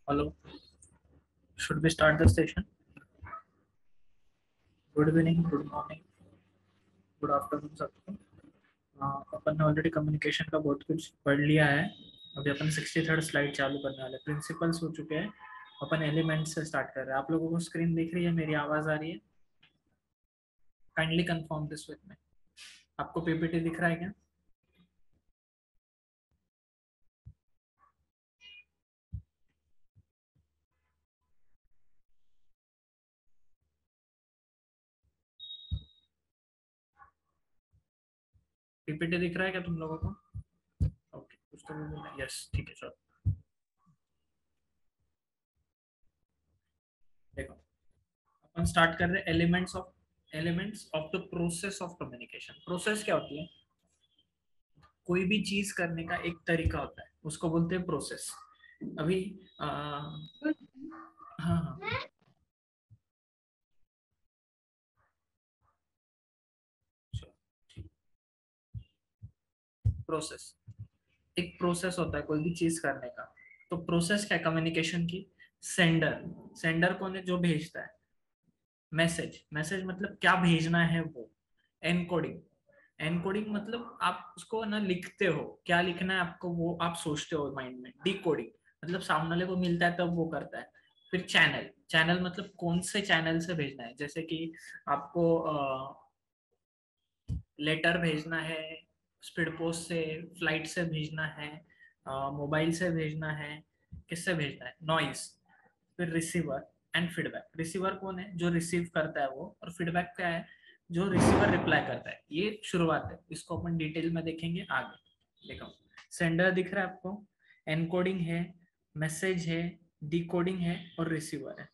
Hello, should we start the session? Good evening, good morning, good afternoon सबको। अपन ने already communication का बहुत कुछ पढ़ लिया है। अभी अपन 63rd स्लाइड चालू करने वाले, प्रिंसिपल्स हो चुके हैं। अपन एलिमेंट से स्टार्ट कर रहे हैं। आप लोगों को स्क्रीन दिख रही है, मेरी आवाज आ रही है? Kindly confirm this with me. आपको पीपीटी दिख रहा है क्या? पीपीटी दिख रहा है क्या तुम लोगों को? ओके, कुछ तो भी यस, ठीक है, चलो देखो। अपन स्टार्ट कर रहे हैं elements of the process of communication. Process क्या होती है? कोई भी चीज करने का एक तरीका होता है, उसको बोलते हैं प्रोसेस। अभी हाँ हाँ, प्रोसेस एक प्रोसेस होता है कोई भी चीज करने का। तो प्रोसेस क्या, कम्युनिकेशन की। सेंडर सेंडर कौन है? जो भेजता है मैसेज। मैसेज मतलब क्या भेजना है वो। एनकोडिंग एनकोडिंग मतलब आप उसको ना लिखते हो, क्या लिखना है आपको वो आप सोचते हो माइंड में। डिकोडिंग मतलब सामने वाले को मिलता है तब वो करता है। फिर चैनल चैनल मतलब कौन से चैनल से भेजना है। जैसे कि आपको लेटर भेजना है, स्पीड पोस्ट से, फ्लाइट से भेजना है, मोबाइल से भेजना है, किससे भेजना है, नॉइस। फिर रिसीवर एंड फीडबैक। रिसीवर कौन है? जो रिसीव करता है वो। और फीडबैक क्या है? जो रिसीवर रिप्लाई करता है। ये शुरुआत है, इसको अपन डिटेल में देखेंगे आगे। देखो, सेंडर दिख रहा है आपको, एनकोडिंग है, मैसेज है, डिकोडिंग है और रिसीवर है।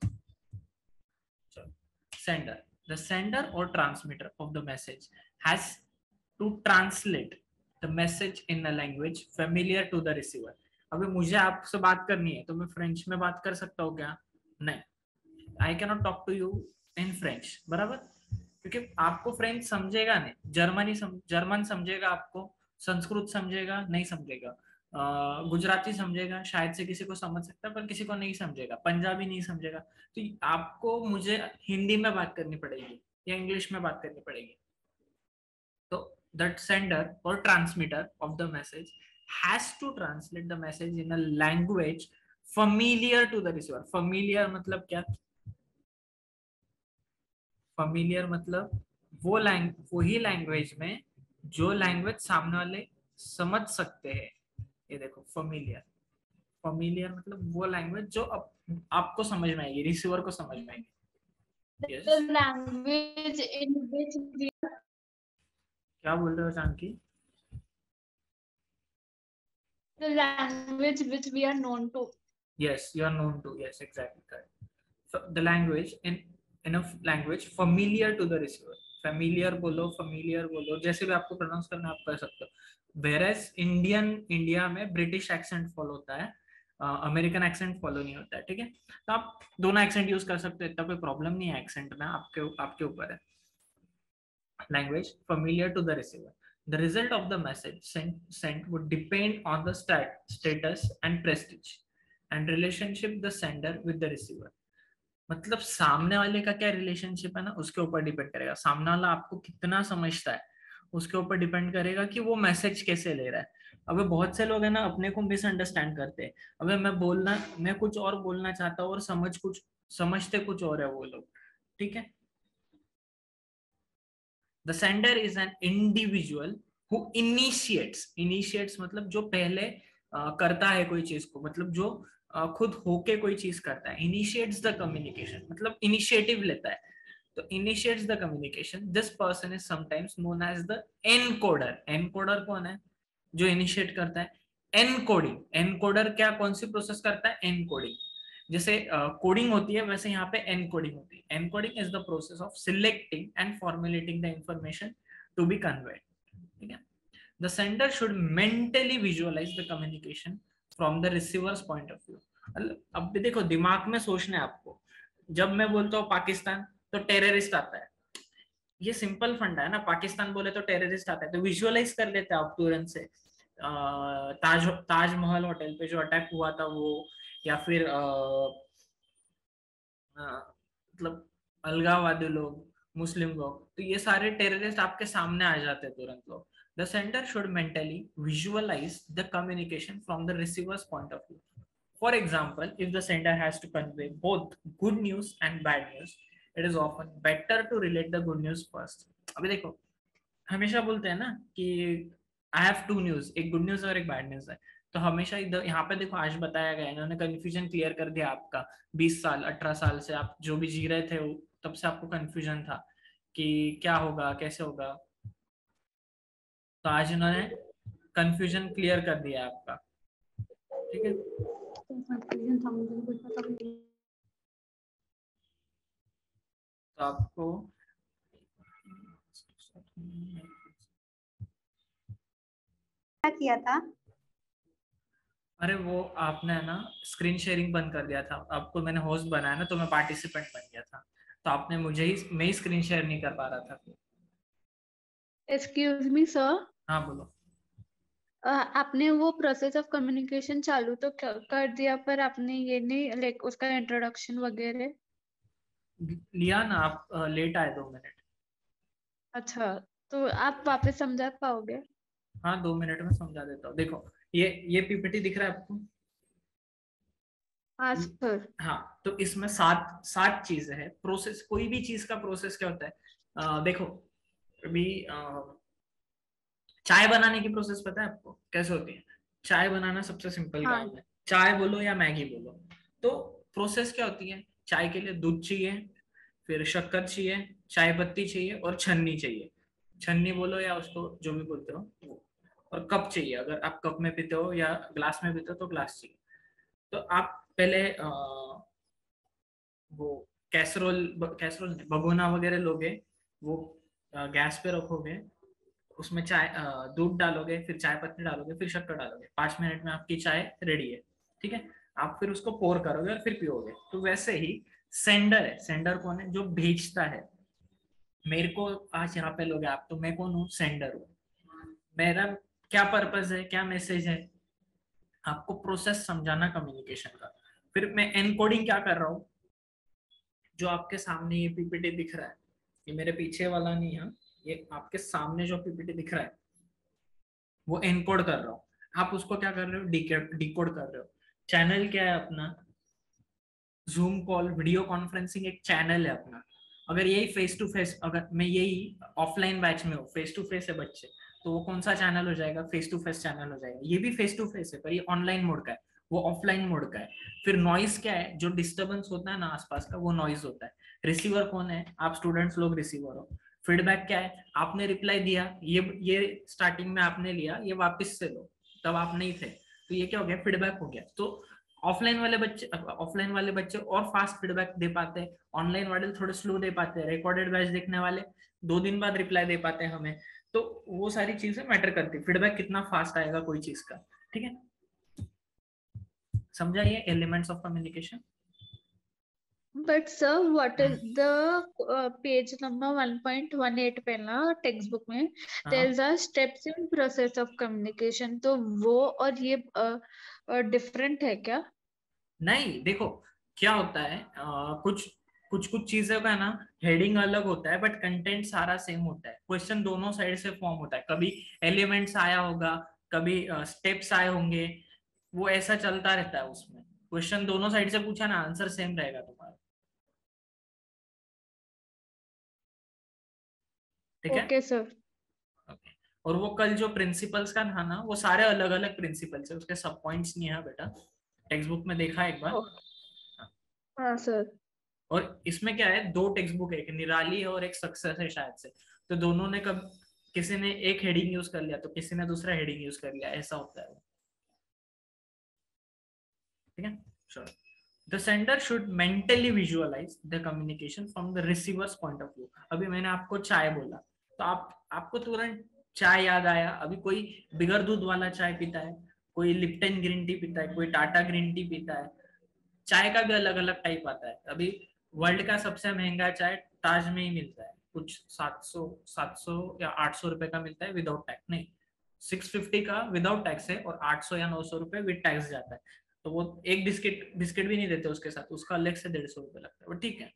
Sender. The sender or transmitter of the message has to translate the message in a language familiar to the receiver. अभी मुझे आपसे बात करनी है तो मैं फ्रेंच में बात कर सकता हूँ क्या? नहीं, I cannot talk to you in French, बराबर। क्योंकि आपको फ्रेंच समझेगा नहीं, जर्मन समझेगा आपको, संस्कृत समझेगा नहीं समझेगा, गुजराती समझेगा, शायद से किसी को समझ सकता है पर किसी को नहीं समझेगा, पंजाबी नहीं समझेगा। तो आपको मुझे हिंदी में बात करनी पड़ेगी या इंग्लिश में बात करनी पड़ेगी। तो that sender or transmitter of the message has to translate the message in a language familiar to the receiver. familiar मतलब क्या? familiar मतलब वही लैंग्वेज में जो लैंग्वेज सामने वाले समझ सकते हैं। ये देखो, familiar। familiar मतलब वो लैंग्वेज जो आपको समझ में आएगी, रिसीवर को समझ में आएगी। Yes The language in which we क्या बोल रहे हो Janaki? the language which we are known to. Yes, you are known to. Yes, exactly correct. So the language in a language familiar to the receiver. Familiar बोलो, familiar बोलो, जैसे भी आपको pronounce करना है आप कर सकते हो। वेरएस इंडिया में ब्रिटिश एक्सेंट फॉलो होता है, अमेरिकन एक्सेंट फॉलो नहीं होता है, ठीक है। तो आप दोनों एक्सेंट यूज कर सकते हो, इतना कोई प्रॉब्लम नहीं है एक्सेंट में, आपके ऊपर है। Language familiar to the receiver. The result of the message sent would depend on the status and prestige and relationship the sender with the receiver. मतलब सामने वाले का क्या रिलेशनशिप है ना, उसके ऊपर डिपेंड करेगा। सामने वाला आपको कितना समझता है उसके ऊपर डिपेंड करेगा कि वो मैसेज कैसे ले रहा है। अबे बहुत से लोग है ना अपने को मिसअंडरस्टैंड करते हैं। अबे मैं कुछ और बोलना चाहता हूँ और समझते कुछ और है वो लोग, ठीक है। The sender is an individual who initiates मतलब जो पहले करता है कोई चीज को, मतलब जो खुद होके कोई चीज करता है। इनिशिएट्स द कम्युनिकेशन मतलब इनिशिएटिव लेता है। तो initiates the communication, this person is sometimes known as the encoder. Encoder कौन है? जो इनिशिएट करता है। एनकोडर क्या, कौन सी प्रोसेस करता है? एनकोडिंग। जैसे कोडिंग होती है वैसे यहाँ पे एनकोडिंग होती है। Encoding is the process of selecting and formulating the information to be conveyed, ठीक है। The sender should mentally visualise the communication from the receiver's point of view. अब भी देखो, दिमाग में सोचना है आपको। जब मैं बोलता हूँ पाकिस्तान तो टेररिस्ट आता है, ये सिंपल फंडा है ना। पाकिस्तान बोले तो टेररिस्ट आता है, तो विजुअलाइज कर लेते हैं आप तुरंत से। ताजमहल होटल पे जो अटैक हुआ था वो, या फिर मतलब अलगाववादी लोग, मुस्लिम लोग, तो ये सारे टेररिस्ट आपके सामने आ जाते हैं तुरंत लोग. The sender should mentally visualise the communication from the receiver's point of view. For example, if the sender has to convey both good news and bad news, it is often better to relate the good news first. अभी देखो, हमेशा बोलते हैं ना कि I have to news, एक good news और एक बैड न्यूज है. तो हमेशा इधर यहाँ पे देखो आज बताया गया, इन्होंने कंफ्यूजन क्लियर कर दिया आपका. 20 साल 18 साल से आप जो भी जी रहे थे तब से आपको कंफ्यूजन था कि क्या होगा कैसे होगा. तो आज इन्होंने कंफ्यूजन क्लियर कर दिया आपका. ठीक है. तो आपको क्या किया था? अरे वो आपने ना स्क्रीन शेयरिंग बंद कर दिया था. आपको मैंने होस्ट बनाया ना, तो मैं पार्टिसिपेंट बन गया था. तो आपने मुझे ही, मैं ही स्क्रीन शेयर नहीं कर पा रहा था. एक्सक्यूज मी सर, हाँ बोलो. आपने वो प्रोसेस ऑफ कम्युनिकेशन चालू तो कर दिया, पर आपने ये नहीं लाइक उसका इंट्रोडक्शन वगैरह. लिया ना आप, लेट आए 2 मिनट. अच्छा, तो आप वापस समझा पाओगे? हाँ 2 मिनट में समझा देता हूँ. देखो ये पीपीटी दिख रहा है आपको? हाँ सर. हाँ, तो इसमें सात सात चीजें हैं. प्रोसेस, कोई भी चीज का प्रोसेस क्या होता है. देखो अभी चाय बनाने की प्रोसेस पता है आपको कैसे होती है? चाय बनाना सबसे सिंपल हाँ. काम है. चाय बोलो या मैगी बोलो, तो प्रोसेस क्या होती है? चाय के लिए दूध चाहिए, फिर शक्कर चाहिए, चाय पत्ती चाहिए और छन्नी चाहिए. छन्नी बोलो या उसको जो भी बोलते हो वो. और कप चाहिए, अगर आप कप में पीते हो या ग्लास में पीते हो तो ग्लास चाहिए. तो आप पहले वो कैसरोल, कैसरोल भगोना वगैरह लोगे, वो गैस पे रखोगे, उसमें चाय दूध डालोगे, फिर चाय पत्ती डालोगे, फिर शक्कर डालोगे. 5 मिनट में आपकी चाय रेडी है. ठीक है. आप फिर उसको पोर करोगे और फिर पियोगे. तो वैसे ही सेंडर है. सेंडर कौन है? जो भेजता है. मेरे को आज यहाँ पे लोगे आप, तो मैं कौन हूँ? सेंडर हूँ. मेरा क्या पर्पस है, क्या मैसेज है? आपको प्रोसेस समझाना कम्युनिकेशन का. फिर मैं एनकोडिंग क्या कर रहा हूँ? जो आपके सामने ये पीपीटी दिख रहा है, ये मेरे पीछे वाला नहीं है, ये आपके सामने जो पीपीटी दिख रहा है वो एनकोड कर रहा हूँ. आप उसको क्या कर रहे हो? डिकोड कर रहे हो. चैनल क्या है अपना? जूम कॉल, वीडियो कॉन्फ्रेंसिंग एक चैनल है अपना. अगर यही फेस टू फेस, अगर मैं यही ऑफलाइन बैच में हूँ, फेस टू फेस है बच्चे, तो वो कौन सा चैनल हो जाएगा? फेस टू फेस चैनल हो जाएगा. ये भी फेस टू फेस है पर ये ऑनलाइन मोड का है, वो ऑफलाइन मोड का है. फिर नॉइज क्या है? जो डिस्टर्बेंस होता है ना आसपास का, वो नॉइज होता है. रिसीवर कौन है? आप स्टूडेंट्स लोग रिसीवर हो. फीडबैक क्या है? आपने रिप्लाई दिया, ये स्टार्टिंग में आपने लिया, ये वापस से लो, तब आप नहीं थे, तो ये क्या हो गया? फीडबैक हो गया. तो ऑफलाइन वाले बच्चे और फास्ट फीडबैक दे पाते हैं, ऑनलाइन वाले थोड़े स्लो दे पाते हैं. रिकॉर्डेड बैच देखने वाले 2 दिन बाद रिप्लाई दे पाते हैं हमें. तो वो सारी चीजें मैटर करती है, फीडबैक कितना फास्ट आएगा कोई चीज का. ठीक है. समझा ये elements of communication? But sir, what is the page number 1.18 पे ना टेक्स्ट बुक में there is a steps in process of communication, तो वो और ये डिफरेंट है क्या? नहीं, देखो क्या होता है, कुछ कुछ कुछ चीजों का ना हेडिंग अलग होता है बट कंटेंट सारा सेम होता है. क्वेश्चन दोनों साइड से फॉर्म होता है. कभी एलिमेंट्स आया होगा, कभी स्टेप्स आए होंगे, वो ऐसा चलता रहता है. उसमें क्वेश्चन दोनों साइड से पूछा ना, आंसर सेम रहेगा तुम्हारा. ठीक है. Okay sir. ओके. और वो कल जो प्रिंसिपल्स का था ना, वो सारे अलग अलग प्रिंसिपल्स है, उसके सब पॉइंट्स नहीं है बेटा. टेक्स्ट बुक में देखा एक बार. हाँ सर. और इसमें क्या है, 2 टेक्स्ट बुक है, एक निराली है और एक सक्सेस है शायद से. तो दोनों ने कब, किसी ने एक हेडिंग यूज कर लिया तो किसी ने दूसरा हेडिंग यूज कर लिया, ऐसा होता है. ठीक है. चलो. The sender should mentally visualise the communication from the receiver's point of view. अभी मैंने आपको चाय बोला, तो आपको तुरंत चाय याद आया. अभी कोई बिगर दूध वाला चाय पीता है, कोई लिप्टन ग्रीन टी पीता है, कोई टाटा ग्रीन टी पीता है. चाय का भी अलग अलग टाइप आता है. अभी वर्ल्ड का सबसे महंगा चाय ताज में ही मिलता है, कुछ 700 या 800 रुपए का मिलता है विदाउट टैक्स. नहीं, 650 का विदाउट टैक्स है और 800 या 900 रुपए विद टैक्स जाता है. तो वो एक बिस्किट बिस्किट भी नहीं देते उसके साथ, उसका अलग से 150 रुपये लगता है, वो ठीक है।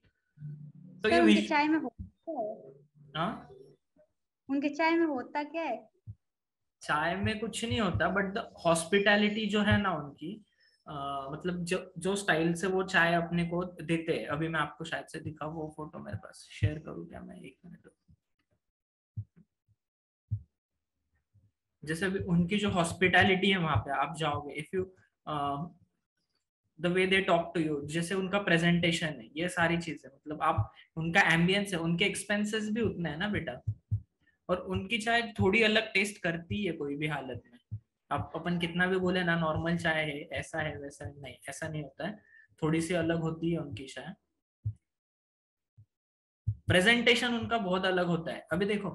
तो ये सर उनके चाय में होता क्या है? हाँ, उनके चाय में होता क्या है? चाय में कुछ नहीं होता, बट द हॉस्पिटैलिटी जो है ना उनकी, मतलब जो जो स्टाइल से वो चाय अपने को देते हैं, अभी मैं आपको शायद से दिखा, वो फोटो मेरे पास शेयर करूँ क्या मैं, 1 मिनट। जैसे अभी उनकी जो हॉस्पिटैलिटी है वहां पे आप जाओगे, if you the way they talk to you, जैसे उनका प्रेजेंटेशन है, ये सारी चीजें, मतलब आप उनका एम्बियंस है, उनके एक्सपेंसेस भी उतने हैं ना बेटा, और उनकी चाय थोड़ी अलग टेस्ट करती है कोई भी हालत में। आप अपन कितना भी बोले ना नॉर्मल चाय है, ऐसा है वैसा है, नहीं ऐसा नहीं होता है, थोड़ी सी अलग होती है उनकी चाय। प्रेजेंटेशन उनका बहुत अलग होता है। अभी देखो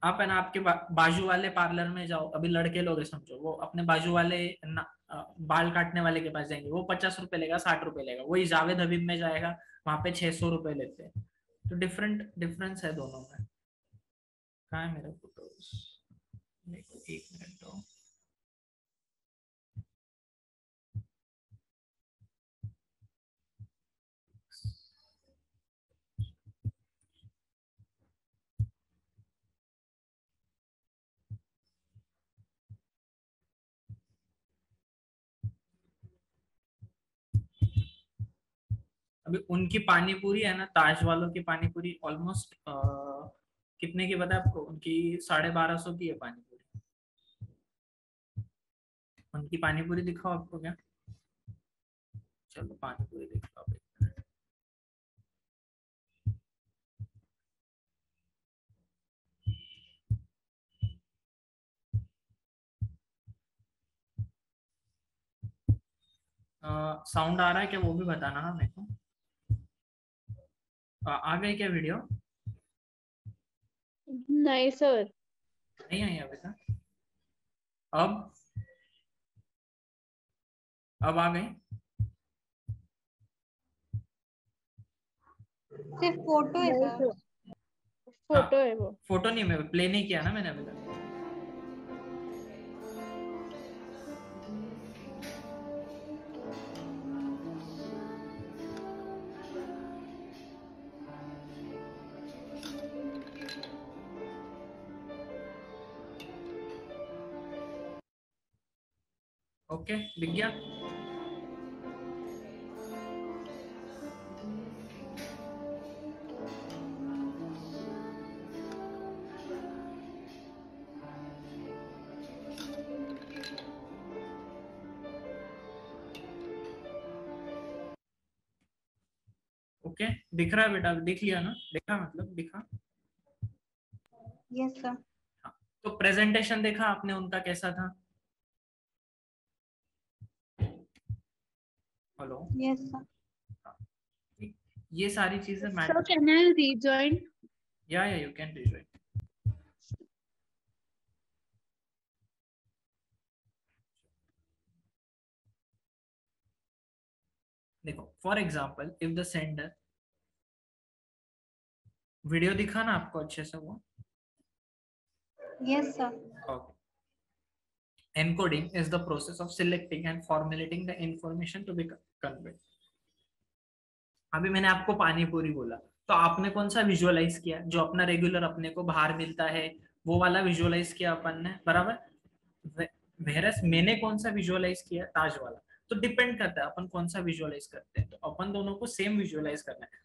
आप है ना, आपके बाजू वाले पार्लर में जाओ, अभी लड़के लोग हैं समझो, वो अपने बाजू वाले बाल काटने वाले के पास जाएंगे, वो 50 रुपए लेगा, 60 रुपए लेगा। वही जावेद हबीब में जाएगा, वहां पे 600 रुपए लेते हैं। तो डिफरेंट डिफरेंस है दोनों में। कहाँ है मेरा फोटोज, देखो 1 मिनट दो। अभी उनकी पानी पूरी है ना, ताज वालों की पानी पूरी ऑलमोस्ट कितने की पता है आपको? उनकी 1250 की है पानी पूरी। उनकी पानी पूरी दिखाओ आपको क्या? चलो पानी पूरी दिखाओ आप, 1 मिनट। साउंड आ रहा है क्या, वो भी बताना ना मेरे को। आ गई क्या वीडियो? नहीं सर। नहीं आई अभी तक? अब अब आ गई? सिर्फ फोटो है नहीं सर। सर, हाँ, फोटो है वो। फोटो नहीं, मैं प्ले नहीं किया ना मैंने अभी तक। ओके, दिख गया? ओके, दिख रहा है बेटा? दिख लिया ना? देखा मतलब दिखा? Yes sir. हाँ, तो प्रेजेंटेशन देखा आपने उनका कैसा था? हेलो? Yes sir. हाँ, ये सारी चीजें sir matter. Can I rejoin? या यू कैन रिजॉइन। देखो for example if the sender, video दिखा ना आपको अच्छे से वो? Yes sir. Okay. Encoding is the process of selecting and formulating the information to be conveyed. अभी मैंने आपको पानी पूरी बोला, तो आपने कौन सा विजुअलाइज किया? जो अपना रेगुलर अपने को बाहर मिलता है वो वाला विजुअलाइज किया अपन ने, बराबर। वेरस मैंने कौन सा विजुअलाइज किया? ताज वाला। तो डिपेंड करता है अपन कौन सा विजुअलाइज करते हैं, तो अपन दोनों को सेम विजुअलाइज करना है।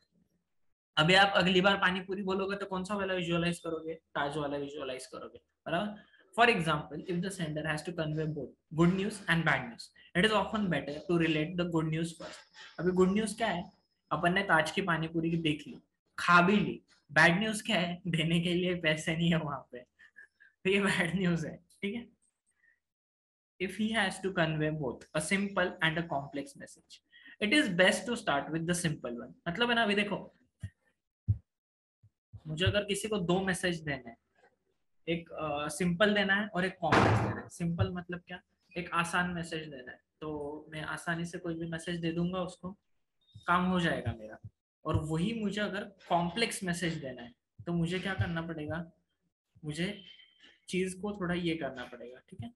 अभी आप अगली बार पानी पूरी बोलोगे तो कौन सा वाला विजुअलाइज करोगे? ताज वाला विजुअलाइज करोगे, बराबर। For example if the sender has to convey both good news and bad news, it is often better to relate the good news first. अभी गुड न्यूज क्या है? अपन ने ताज की पानी पूरी देख ली, खा भी ली। बैड न्यूज क्या है? देने के लिए पैसे नहीं है वहां पे, तो ये बैड न्यूज है, ठीक है। if he has to convey both a simple and a complex message, it is best to start with the simple one। मतलब है ना, अभी देखो मुझे अगर किसी को 2 मैसेज देने हैं, एक सिंपल देना है और एक कॉम्प्लेक्स देना है। सिंपल मतलब क्या? एक आसान मैसेज देना है, तो मैं आसानी से कोई भी मैसेज दे दूंगा उसको, काम हो जाएगा मेरा। और वही मुझे अगर कॉम्प्लेक्स मैसेज देना है तो मुझे क्या करना पड़ेगा? मुझे चीज को थोड़ा ये करना पड़ेगा, ठीक है।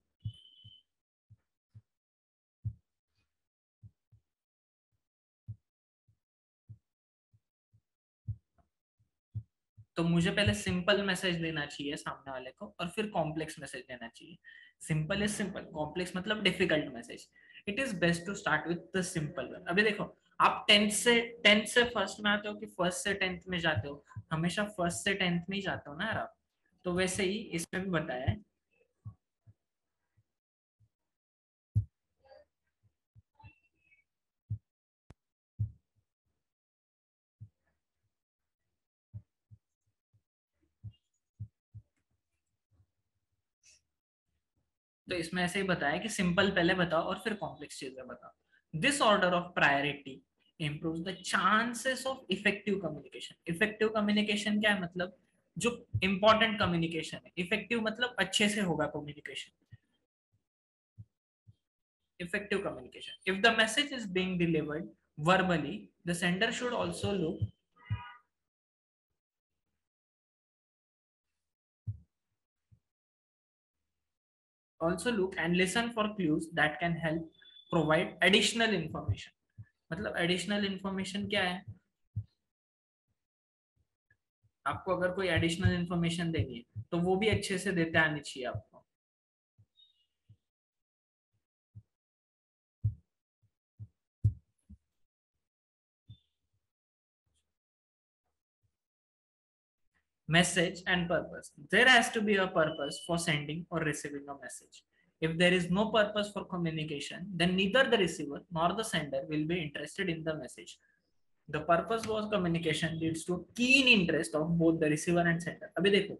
तो मुझे पहले सिंपल मैसेज देना चाहिए सामने वाले को और फिर कॉम्प्लेक्स मैसेज देना चाहिए. सिंपल इज सिंपल, कॉम्प्लेक्स मतलब difficult message. It is best to start with the simple one. अभी देखो, आप 10th से फर्स्ट में आते हो कि फर्स्ट से 10th में जाते हो? हमेशा फर्स्ट से 10th में ही जाते हो ना यार आप. तो वैसे ही इसमें भी बताया है. तो इसमें ऐसे ही बताया कि सिंपल पहले बताओ और फिर कॉम्प्लेक्स चीजें बताओ. This order of priority improves the chances of effective communication. Effective communication क्या है? मतलब जो important communication है. Effective मतलब अच्छे से होगा communication. Effective communication. If the message is being delivered verbally, the sender should also look and listen for clues that can help provide additional information. मतलब additional information क्या है? आपको अगर कोई एडिशनल इंफॉर्मेशन देनी है तो वो भी अच्छे से देते आनी चाहिए आपको. Message and purpose. There has to be a purpose for sending or receiving a message. If there is no purpose for communication, then neither the receiver nor the sender will be interested in the message. The purpose was communication leads to keen interest of both the receiver and sender. अभी देखो,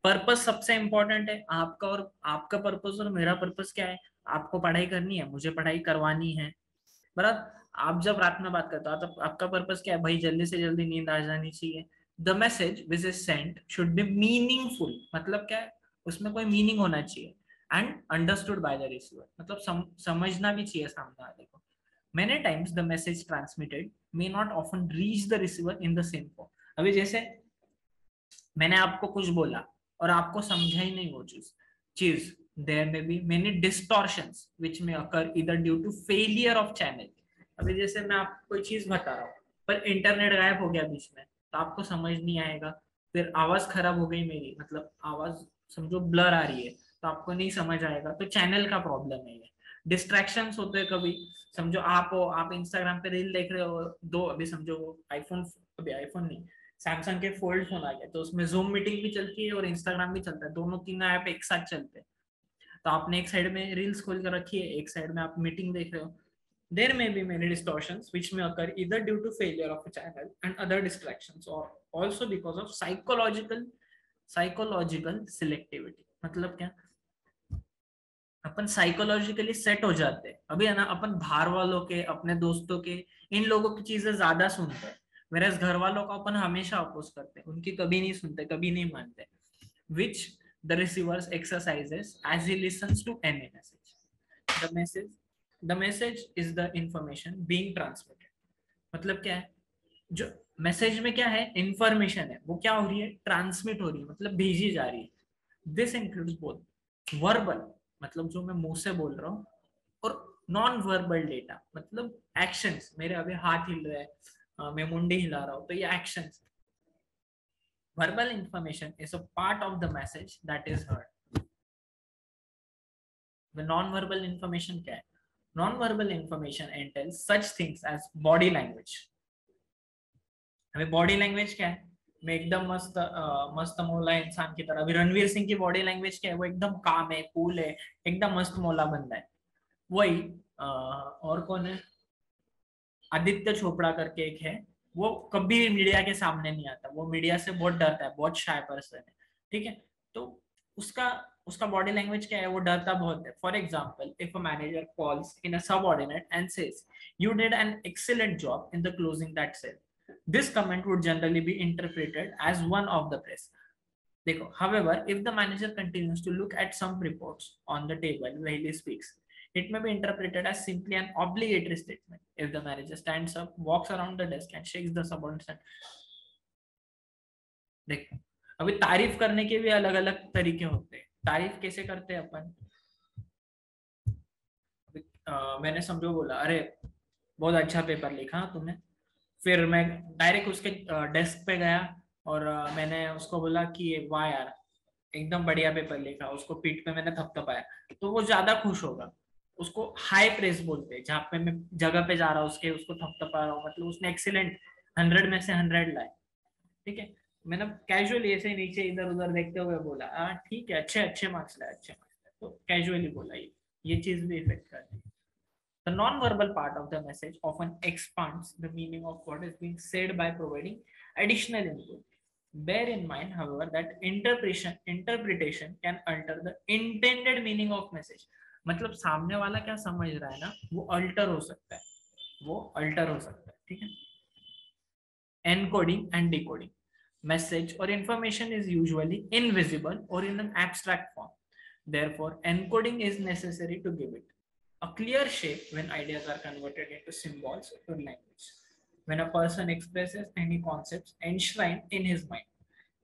purpose सबसे important है. आपका और आपका purpose और मेरा purpose क्या है? आपको पढ़ाई करनी है, मुझे पढ़ाई करवानी है. बराबर. आप जब रात में बात करते हो तो आपका पर्पस क्या है? भाई जल्दी से जल्दी नींद आ जानी चाहिए. The message which is sent should be meaningful. मतलब क्या है? उसमें कोई मीनिंग होना चाहिए. And understood by the receiver. मतलब समझना भी चाहिए सामने वाले को. Many times the message transmitted may not often reach the receiver in the same form. अभी जैसे मैंने आपको कुछ बोला और आपको समझा ही नहीं वो चीज. There may be many distortions which may occur either due to failure of channel. अभी जैसे मैं आपको कोई चीज बता रहा हूँ पर इंटरनेट गायब हो गया बीच में तो आपको समझ नहीं आएगा. फिर आवाज खराब हो गई मेरी, मतलब आवाज समझो ब्लर आ रही है तो आपको नहीं समझ आएगा. तो चैनल का प्रॉब्लम है. डिस्ट्रैक्शंस होते हैं कभी. समझो आप इंस्टाग्राम पे रील देख रहे हो दो. अभी समझो आईफोन, अभी आईफोन नहीं, सैमसंग के फोल्ड फोन आ गया तो उसमें जूम मीटिंग भी चलती है और इंस्टाग्राम भी चलता है. दोनों तीनों ऐप एक साथ चलते हैं. तो आपने एक साइड में रील्स खोल कर रखी है, एक साइड में आप मीटिंग देख रहे हो. There may be many distortions which may occur either due to failure of a channel and other distractions or also because of psychological selectivity. मतलब क्या? अपन साइकोलॉजिकली सेट हो जाते हैं. अभी है ना, अपन बाहर वालों के, अपने दोस्तों के, इन लोगों की चीजें ज्यादा सुनते हैं. whereas घर वालों का अपन हमेशा अपोज करते हैं, उनकी कभी नहीं सुनते, कभी नहीं मानते. which the receivers exercises as he listens to any message. The message is the information being transmitted. मतलब क्या है? जो मैसेज में क्या है? इंफॉर्मेशन है, वो क्या हो रही है? ट्रांसमिट हो रही है, मतलब भेजी जा रही है. दिस इंक्लूड्स बोथ वर्बल, मतलब जो मैं मुंह से बोल रहा हूँ, और नॉन वर्बल डेटा, मतलब एक्शंस. मेरे अभी हाथ हिल रहे हैं, मैं मुंडी हिला रहा हूँ, तो ये actions. Verbal information is a part of the message that is heard. The non-verbal information क्या है? Non-verbal information entails such things as body language. हमें बॉडी लैंग्वेज क्या है? मैं एकदम मस्त मौला इंसान की तरह. अभी रणवीर सिंह की बॉडी लैंग्वेज क्या है? वो एकदम काम है, कूल है, एकदम मस्त मौला बंदा है. वही और कौन है? आदित्य चोपड़ा करके एक है, वो कभी मीडिया के सामने नहीं आता. वो मीडिया से बहुत डरता है, बहुत शाय पर्सन है. ठीक है. तो उसका उसका बॉडी लैंग्वेज क्या है? वो डरता बहुत है. For example, if a manager calls in a subordinate and says you did an excellent job in the closing that sale, this comment would generally be interpreted as one of the praise. देखो, however, if the manager continues to look at some reports on the table while he speaks, it may be interpreted as simply an obligatory statement. If the manager stands up, walks around the desk and shakes the subordinate's hand. देखो, अभी तारीफ करने के भी अलग अलग तरीके होते हैं. तारीफ कैसे करते हैं अपन? मैंने समझो बोला, अरे बहुत अच्छा पेपर लिखा तुमने. फिर मैं डायरेक्ट उसके डेस्क पे गया और मैंने उसको बोला कि वाह यार एकदम बढ़िया पेपर लिखा, उसको पीठ पे मैंने थपथपाया, तो वो ज्यादा खुश होगा। उसको हाई प्रेस बोलते हैं, जहाँ पे मैं जगह पे जा रहा हूँ उसके, उसको थपथपा रहा हूँ, मतलब उसने एक्सीलेंट 100 में से 100 लाए। ठीक है, मैंने कैजुअली ऐसे नीचे इधर उधर देखते हुए बोला हाँ ठीक है, अच्छे अच्छे मार्क्स लाए, अच्छे मार्क्स लाए, तो कैजुअली बोला। ये चीज भी इफेक्ट करती है। The non-verbal part of the message often expands the meaning of what is being said by providing additional input. Bear in mind, however, that interpretation can alter the intended meaning of message. मतलब सामने वाला क्या समझ रहा है ना, वो alter हो सकता है, वो अल्टर हो सकता है। ठीक है, encoding and decoding. Message or information is usually invisible or in an abstract form. Therefore, encoding is necessary to give it a clear shape when ideas are converted into symbols or language. When a person expresses any concepts enshrined in his mind,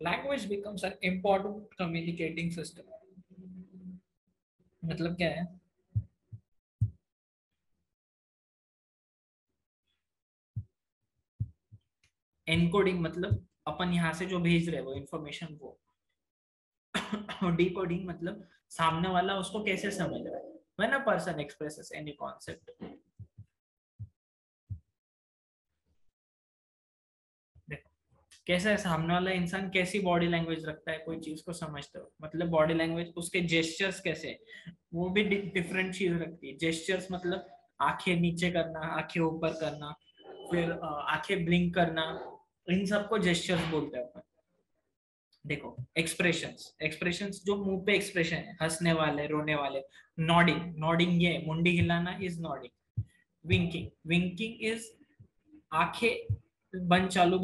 language becomes an important communicating system. मतलब क्या है? Encoding मतलब अपन यहाँ से जो भेज रहे हैं वो इंफॉर्मेशन, वो डिकोडिंग मतलब सामने वाला उसको कैसे समझ रहा है। When a person expresses any concept, कैसा है सामने वाला इंसान, कैसी बॉडी लैंग्वेज रखता है कोई चीज को समझते हो, मतलब बॉडी लैंग्वेज, उसके जेस्चर्स कैसे, वो भी डिफरेंट चीज रखती है। जेस्चर्स मतलब आंखें नीचे करना, आंखें ऊपर करना, फिर आंखें ब्लिंक करना, इन सबको जेस्चर्स बोलते हैं अपन। देखो एक्सप्रेशंस, एक्सप्रेशंस जो मुंह पे एक्सप्रेशन है, हंसने वाले, रोने वाले। नॉडिंग, नॉडिंग ये मुंडी हिलाना is nodding. Winking, winking is आंखें बंद चालू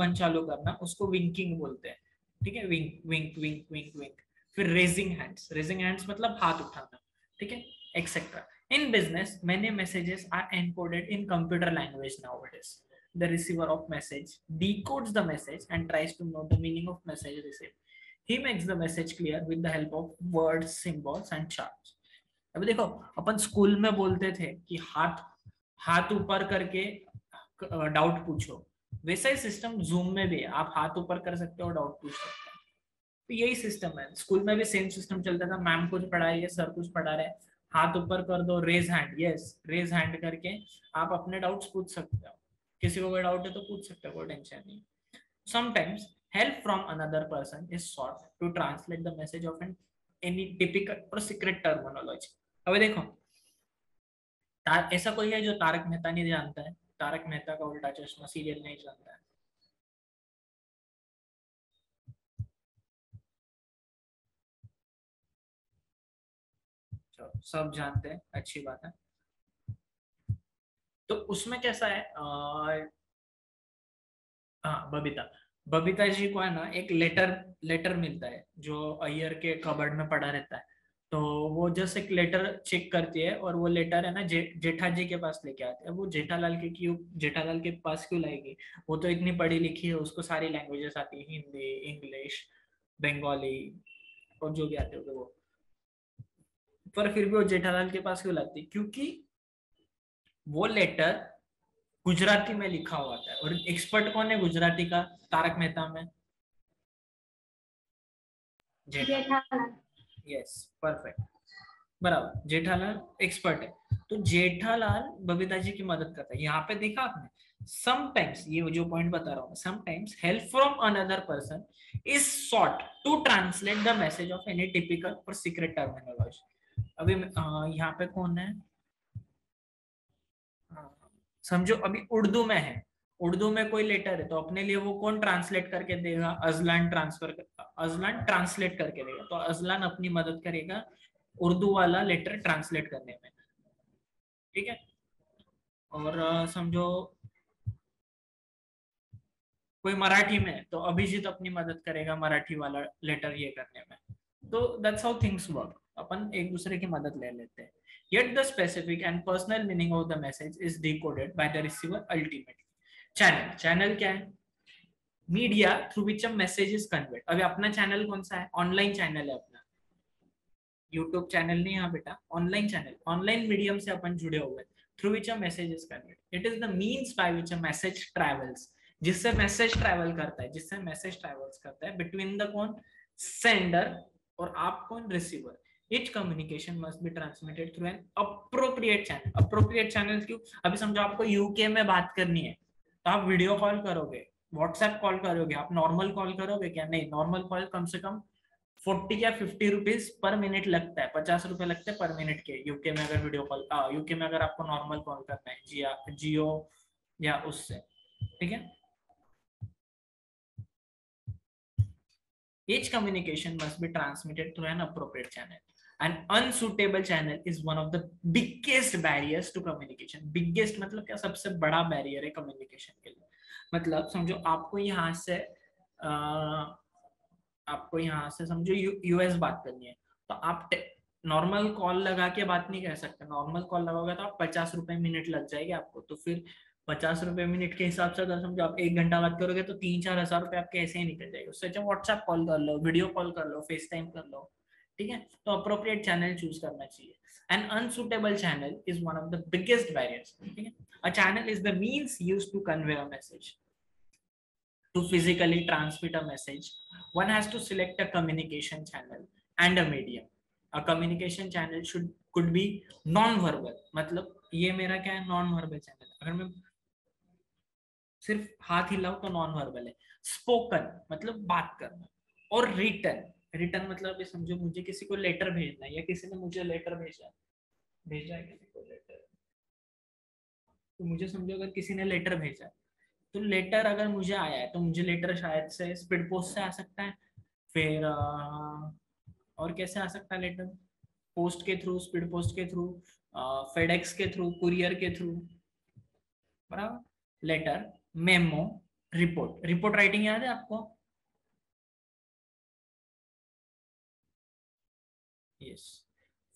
करना, उसको विंकिंग बोलते हैं। ठीक है, विंक विंक विंक विंक विंक। फिर रेजिंग हैंड्स, रेजिंग हैंड्स मतलब हाथ उठाना। ठीक है, etcetera. In business many messages are encoded in computer language nowadays. The receiver of message decodes the message and tries to know the meaning of message received. He makes the message clear with the help of words, symbols and charts. अभी देखो, अपन school में बोलते थे कि हाथ हाथ ऊपर करके डाउट पूछो, वैसा ही सिस्टम जूम में भी है, आप हाथ ऊपर कर सकते हो, डाउट पूछ सकते हो। तो यही सिस्टम है, स्कूल में भी सेम सिस्टम चलता था। मैम कुछ पढ़ा रही है, सर कुछ पढ़ा रहे हैं, हाथ ऊपर कर दो, raise hand, yes raise hand करके आप अपने डाउट्स पूछ सकते हो। किसी को कोई डाउट है तो पूछ सकते हो, कोई टेंशन नहीं। Sometimes help from another person is sought to translate the message of any typical or secret terminology. अब देखो, ऐसा कोई है जो तारक मेहता नहीं जानता है? तारक मेहता का उल्टा चश्मा सीरियल नहीं जानता है? सब जानते हैं, अच्छी बात है। तो उसमें कैसा है, हाँ बबीता, बबीता जी को है ना एक लेटर लेटर मिलता है जो अय्यर के कबर्ड में पड़ा रहता है। तो वो जस्ट एक लेटर चेक करती है, और वो लेटर है ना जेठा जी के पास लेके आते हैं। वो जेठालाल के पास क्यों लाएगी? वो तो इतनी पढ़ी लिखी है, उसको सारी लैंग्वेजेस आती है, हिंदी, इंग्लिश, बंगाली और जो भी आते होंगे वो। पर फिर भी वो जेठालाल के पास क्यों लाती? क्योंकि वो लेटर गुजराती में लिखा हुआ था, और एक्सपर्ट कौन है गुजराती का तारक मेहता में? जेठालाल। यस, परफेक्ट, बराबर, जेठालाल एक्सपर्ट है। तो जेठालाल बबीता जी की मदद करता है। यहाँ पे देखा आपने, समटाइम्स, ये जो पॉइंट बता रहा हूँ, sometimes help from another person is sought to translate the message of any typical or secret terminology. अभी यहाँ पे कौन है, समझो अभी उर्दू में है, उर्दू में कोई लेटर है, तो अपने लिए वो कौन ट्रांसलेट करके देगा? अजलान ट्रांसलेट करके देगा। तो अजलान अपनी मदद करेगा उर्दू वाला लेटर ट्रांसलेट करने में। ठीक है, और समझो कोई मराठी में, तो अभिजीत अपनी मदद करेगा मराठी वाला लेटर ये करने में। तो दैट्स हाउ थिंग्स वर्क, अपन एक दूसरे की मदद ले लेते हैं। Yet the specific and personal meaning of the message is decoded by the receiver ultimately. Channel, channel क्या है? Media through which a message is conveyed. अभी अपना चैनल कौन सा है? ऑनलाइन चैनल है अपना, यूट्यूब चैनल नहीं है बेटा, ऑनलाइन चैनल, ऑनलाइन मीडियम से अपन जुड़े हुए, through which a message is conveyed. It is the means by which a message travels, जिससे मैसेज ट्रैवल करता है बिटवीन द कौन सेंडर और आप कौन receiver. Each communication must be transmitted through an appropriate channel. Appropriate channel क्यों? अभी समझो आपको यूके में बात करनी है तो आप वीडियो कॉल करोगे, व्हाट्सएप कॉल करोगे, आप नॉर्मल कॉल करोगे क्या? नहीं, नॉर्मल कॉल कम से कम 40 या 50 रुपीज पर मिनट लगता है, 50 रुपए लगते हैं पर मिनट के यूके में. अगर वीडियो कॉल यूके में अगर आपको नॉर्मल कॉल करना है जियो या उससे, ठीक है. Each communication must be transmitted through an appropriate channel. An unsuitable channel is one of the biggest barriers to communication. Biggest मतलब क्या? सबसे बड़ा बैरियर है कम्युनिकेशन के लिए. मतलब समझो आपको यहाँ से समझो यूएस बात करनी है तो आप नॉर्मल कॉल लगा के बात नहीं कर सकते. नॉर्मल कॉल लगाओगे तो आप 50 रुपए मिनट लग जाएगी आपको. तो फिर 50 रुपए मिनट के हिसाब से अगर समझो आप 1 घंटा बात करोगे तो 3-4 हजार रुपए आपके ऐसे ही निकल जाएंगे. उससे अच्छा व्हाट्सएप कॉल कर लो, वीडियो कॉल कर लो, फेस टाइम कर लो, ठीक है. तो अप्रोप्रिएट चैनल चूज करना चाहिए. An unsuitable channel is one of the biggest barriers. ठीक है. A channel is the means used to convey a message. To physically transmit a message, one has to select a communication channel and a medium. A communication channel could be non-verbal. मतलब ये मेरा क्या है? Non-verbal channel. अगर मैं सिर्फ हाथ हिलाऊं तो नॉन वर्बल है. स्पोकन मतलब बात करना. और रिटन मतलब ये समझो मुझे किसी को लेटर भेजना है या किसी ने मुझे लेटर भेजा है किसी को लेटर, तो मुझे समझो अगर किसी ने लेटर भेजा तो लेटर अगर मुझे आया है तो मुझे लेटर शायद से स्पीड पोस्ट से आ सकता है. फिर और कैसे आ सकता है लेटर? पोस्ट के थ्रू, स्पीड पोस्ट के थ्रू, फेडेक्स के थ्रू, कुरियर के थ्रू. बराबर. लेटर, मेमो, रिपोर्ट राइटिंग याद है आपको? Yes.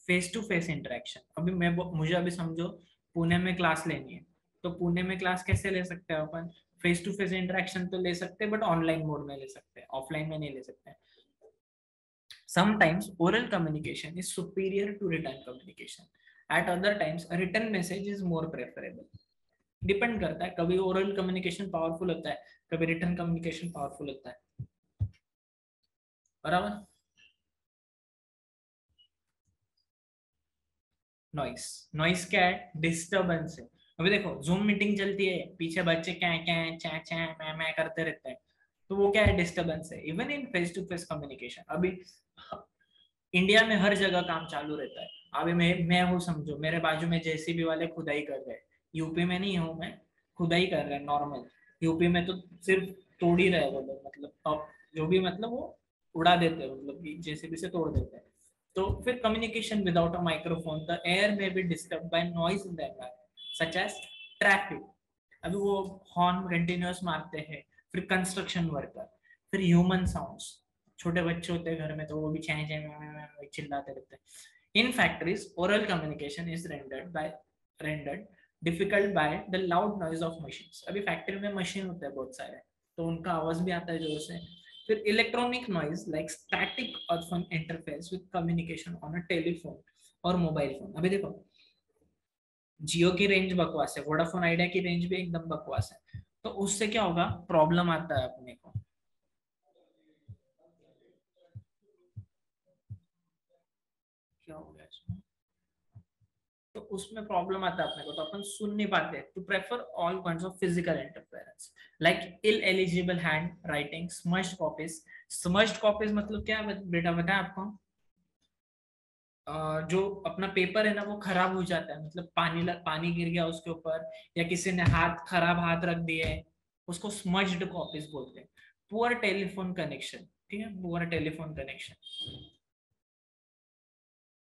Face to face interaction. अभी मुझे अभी समझो पुणे में क्लास लेनी है तो पुणे में क्लास कैसे ले सकते हैं अपन? फेस टू फेस इंटरेक्शन तो ले सकते हैं बट ऑनलाइन मोड में ले सकते हैं, ऑफलाइन में नहीं ले सकते. Sometimes oral communication is superior to written communication. At other times a written message is more preferable. Depend करता है, कभी ओरल कम्युनिकेशन पावरफुल होता है, कभी रिटन कम्युनिकेशन पावरफुल होता है. बराबर. नॉइस क्या है? डिस्टर्बेंस है. अभी देखो जूम मीटिंग चलती है, पीछे बच्चे क्या चा चा मैं करते रहते हैं तो वो क्या है? डिस्टर्बेंस है. Even in face to face communication अभी इंडिया में हर जगह काम चालू रहता है. अभी मैं हूँ समझो, मेरे बाजू में जेसीबी वाले खुदाई कर रहे हैं. यूपी में नहीं हूँ मैं, खुदाई कर रहे हैं नॉर्मल. यूपी में तो सिर्फ तोड़ ही रहे वो लोग, मतलब अब जो भी मतलब वो उड़ा देते हैं, मतलब जेसीबी से तोड़ देते हैं. तो फिर communication without a microphone, the air may be disturb by noise in the environment such as traffic. अभी वो हॉर्न कंटिन्यूअस मारते हैं. फिर कंस्ट्रक्शन वर्कर, फिर ह्यूमन साउंड्स. छोटे बच्चे होते हैं घर में तो वो भी चाहे चिल्लाते रहते हैं. In factories oral communication is rendered difficult by the loud noise of machines. अभी फैक्ट्री में मशीन होते हैं बहुत सारे तो उनका आवाज भी आता है जोर से. फिर इलेक्ट्रॉनिक नॉइज लाइक स्टैटिक और phone interface with communication on a telephone और मोबाइल फोन. अभी देखो जियो की रेंज बकवास है, वोडाफोन आइडिया की रेंज भी एकदम बकवास है. तो उससे क्या होगा? प्रॉब्लम आता है अपने को. क्या हो गया इसमें? तो उसमें प्रॉब्लम आता है अपने को, तो अपन सुन नहीं पाते. To prefer all kinds of physical interference like illegible handwriting, smashed copies. Smashed copies मतलब क्या बेटा बताएं आपको? जो अपना पेपर है ना वो खराब हो जाता है, मतलब पानी गिर गया उसके ऊपर या किसी ने खराब हाथ रख दिए, उसको स्मज्ड कॉपीज बोलते हैं. पुअर टेलीफोन कनेक्शन, ठीक है, पुअर टेलीफोन कनेक्शन.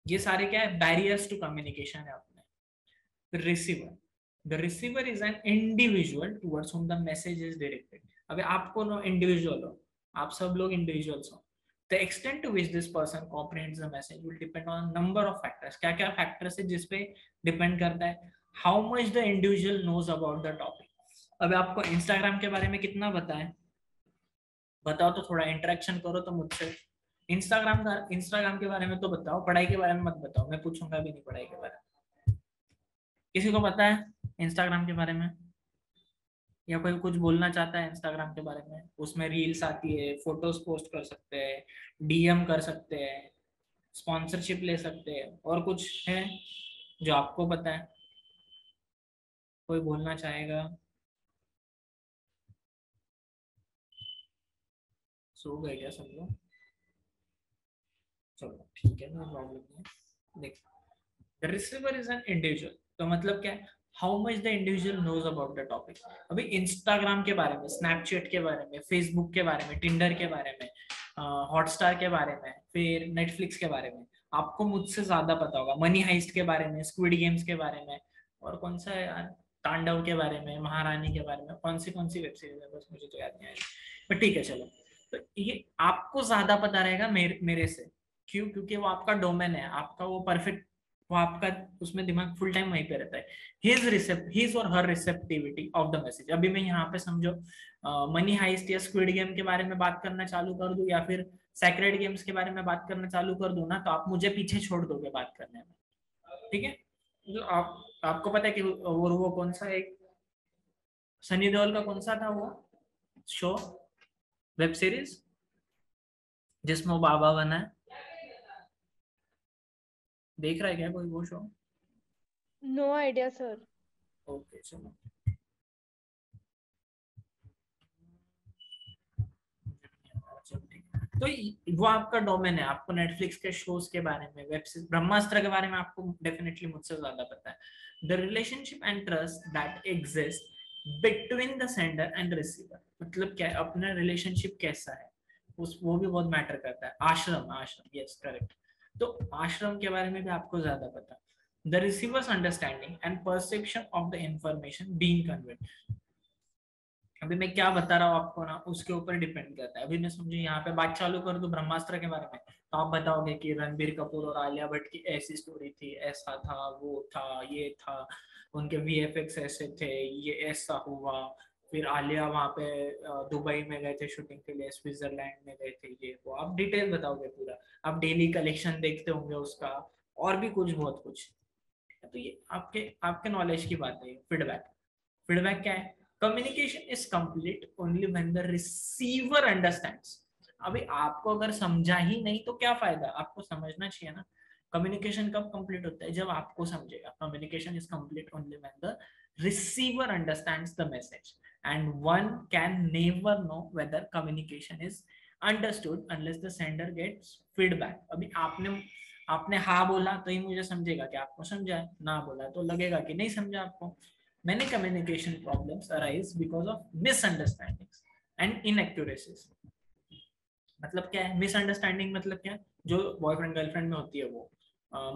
ये सारे क्या है? बैरियर्स टू कम्युनिकेशन है अपने. Receiver, the receiver is an individual towards whom the message is directed. अभी आपको नो इंडिविजुअल हो, आप सब लोग इंडिविजुअल्स हो. The extent to which this person comprehends the message will depend on a number of factors. क्या क्या factors है जिसपे डिपेंड करता है? How much the individual knows about the topic. अभी आपको इंस्टाग्राम के बारे में कितना पता है? बताओ तो, थोड़ा इंटरेक्शन करो तो मुझसे. इंस्टाग्राम के बारे में तो बताओ, पढ़ाई के बारे में मत बताओ, मैं पूछूंगा भी नहीं पढ़ाई के बारे में. किसी को पता है इंस्टाग्राम के बारे में? या कोई कुछ बोलना चाहता है इंस्टाग्राम के बारे में, उसमें रील्स आती है, फोटोज पोस्ट कर सकते हैं, डीएम कर सकते हैं, स्पॉन्सरशिप ले सकते हैं, और कुछ है जो आपको पता है, कोई बोलना चाहेगा? सो गए क्या सब लोग? चलो ठीक है, नो प्रॉब्लम नहीं। देख, the receiver is an individual, तो मतलब क्या है, how much the individual knows about the topic. अभी इंस्टाग्राम के बारे में, स्नैपचैट के बारे में, फेसबुक के बारे में, टिंडर के बारे में, हॉटस्टार के बारे में, फिर नेटफ्लिक्स के बारे में आपको मुझसे ज्यादा पता होगा। मनी हाइस्ट के बारे में, स्क्विड गेम्स के बारे में, और कौन सा है यार, तांडव के बारे में, महारानी के बारे में, कौन सी वेब सीरीज है, बस मुझे तो याद नहीं आ रही, पर ठीक है चलो। तो ये आपको ज्यादा पता रहेगा मेरे से। क्यों? क्योंकि वो आपका डोमेन है, आपका वो परफेक्ट, वो आपका उसमें दिमाग फुल टाइम वहीं पे रहता है। हिज और हर रिसेप्टिविटी ऑफ द मैसेज। अभी मैं यहाँ पे समझो मनी हाइस्ट या स्क्विड गेम के बारे में बात करना चालू कर दूं, या फिर सैक्रेड गेम्स के बारे में बात करना चालू कर दूं ना, तो आप मुझे पीछे छोड़ दोगे बात करने में, ठीक है? जो आपको पता है कि वो कौन सा एक सनी देओल का कौन सा था वो शो, वेब सीरीज, जिसमें वो बाबा बना है? देख रहा है क्या कोई वो show? No idea sir. Okay चलो, तो वो आपका डोमेन है। आपको नेटफ्लिक्स के शोज के बारे में, वेब सीरीज, ब्रह्मास्त्र के बारे में आपको डेफिनेटली मुझसे ज्यादा पता है। The relationship and trust that exist between the sender and receiver, मतलब क्या है, अपना रिलेशनशिप कैसा है उस, वो भी बहुत मैटर करता है। आश्रम यस करेक्ट। तो आश्रम के बारे में भी आपको ज्यादा पता। The receiver's understanding and perception of the information being conveyed. अभी मैं क्या बता रहा हूँ आपको ना, उसके ऊपर डिपेंड करता है। अभी मैं समझिए यहाँ पे बात चालू कर दूं ब्रह्मास्त्र के बारे में, तो आप बताओगे कि रणबीर कपूर और आलिया भट्ट की ऐसी स्टोरी थी, ऐसा था, वो था, ये था, उनके वीएफएक्स ऐसे थे, ये ऐसा हुआ, फिर आलिया वहां पे दुबई में गए थे शूटिंग के लिए, स्विट्जरलैंड में गए थे, ये वो आप डिटेल बताओगे पूरा। आप डेली कलेक्शन देखते होंगे उसका, और भी कुछ बहुत कुछ। तो ये आपके आपके नॉलेज की बात है। फीडबैक, फीडबैक क्या है? Communication is complete only when the receiver understands. अभी आपको अगर समझा ही नहीं तो क्या फायदा, आपको समझना चाहिए ना। कम्युनिकेशन कब कंप्लीट होता है? जब आपको समझेगा। Communication is complete only when the receiver understands the message, and one can never know whether communication is understood unless the sender gets feedback. अभी आपने आपने हाँ बोला तो ही मुझे समझेगा कि आपको समझा है, ना बोला तो लगेगा कि नहीं समझा आपको। Many communication problems arise because of misunderstandings and inaccuracies. मतलब क्या है मिसअंडरस्टैंडिंग? मतलब क्या है, जो बॉयफ्रेंड गर्लफ्रेंड में होती है वो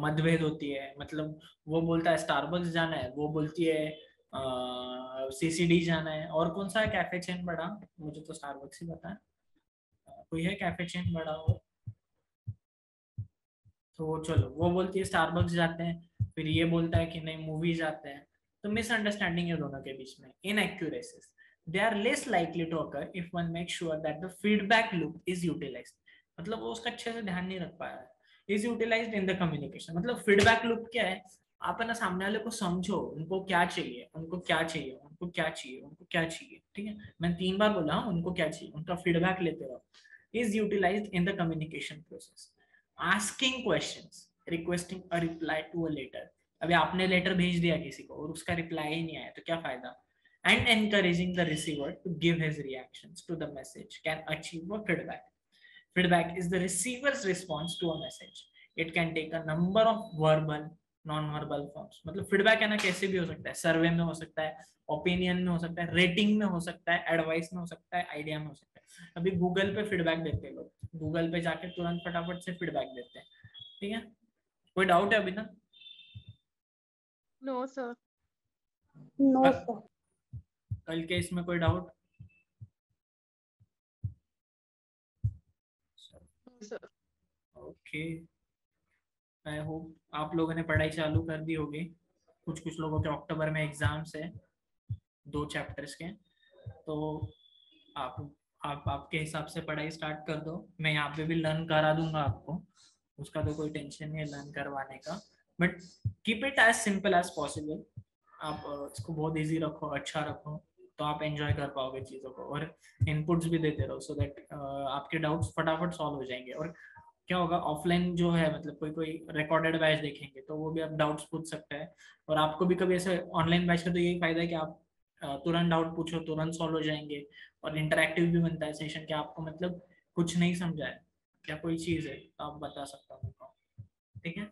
मतभेद होती है। मतलब वो बोलता है स्टारबक्स जाना है, वो बोलती है सीसीडी जाना है, और कौन सा है कैफे चेन बड़ा, मुझे तो स्टारबक्स ही पता है। कोई है कैफे चेन बड़ा वो, तो वो चलो वो बोलती है स्टारबक्स जाते हैं, फिर ये बोलता है कि नहीं मूवी जाते हैं। तो मिसअंडरस्टैंडिंग है दोनों के बीच में। Inaccuracies, they are less likely to occur if one makes sure that the feedback loop is utilized। मतलब वो उसका अच्छे से ध्यान नहीं रख पाया है। is utilized in the communication, मतलब फीडबैक लूप क्या है? आप है ना सामने वाले को समझो, उनको क्या चाहिए, उनको क्या चाहिए, उनको क्या चाहिए, उनको क्या चाहिए, ठीक है? मैं 3 बार बोला उनको क्या चाहिए, उनका फीडबैक लेते रहो। is utilized in the communication process, asking questions, requesting a reply to a letter। अभी आपने लेटर भेज दिया किसी को और उसका रिप्लाई ही नहीं आया तो क्या फायदा? And encouraging the receiver to give his reactions to the message can achieve a feedback। Feedback is the receiver's response to a message। It can take a number of verbal, non-verbal forms। मतलब feedback है ना कैसे भी हो सकता है, सर्वे में हो सकता है, ओपिनियन में हो सकता है, रेटिंग में हो सकता है, एडवाइस में हो सकता है, आइडिया में हो सकता है। अभी गूगल पे फीडबैक देते हैं लोग, गूगल पे जाके तुरंत फटाफट से फीडबैक देते हैं, ठीक है? कोई डाउट है अभी तक? No sir. No sir. कल के इसमें कोई doubt? Sir okay, I hope आप लोगों ने पढ़ाई चालू कर दी होगी। कुछ कुछ लोगों के अक्टूबर में एग्जाम्स है 2 चैप्टर्स के, तो आप आपके हिसाब से पढ़ाई स्टार्ट कर दो। मैं यहाँ पे भी लर्न करा दूंगा आपको, उसका तो कोई टेंशन नहीं है लर्न करवाने का, but keep it as simple as possible. आप इसको बहुत इजी रखो, अच्छा रखो, तो आप एंजॉय कर पाओगे चीज़ों को, और इनपुट्स भी देते रहो सो दैट आपके डाउट्स फटाफट सॉल्व हो जाएंगे। और क्या होगा, ऑफलाइन जो है मतलब कोई कोई रिकॉर्डेड बैच देखेंगे तो वो भी आप डाउट्स पूछ सकते हैं, और आपको भी कभी ऐसे ऑनलाइन बैच का तो यही फायदा है कि आप तुरंत डाउट पूछो, तुरंत सॉल्व हो जाएंगे, और इंटरेक्टिव भी बनता है सेशन कि आपको मतलब कुछ नहीं समझा है क्या कोई चीज़ है तो आप बता सकते हो। ठीक है,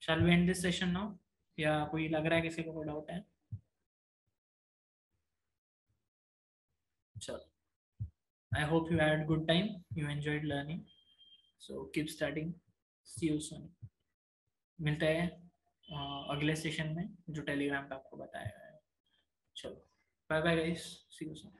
shall we end this session now, या कोई लग रहा है किसी को कोई डाउट है? चलो, I hope you had good time, you enjoyed learning, so keep studying, see you soon। मिलते हैं अगले सेशन में जो टेलीग्राम पे आपको बताया है। चलो, bye bye guys, see you soon.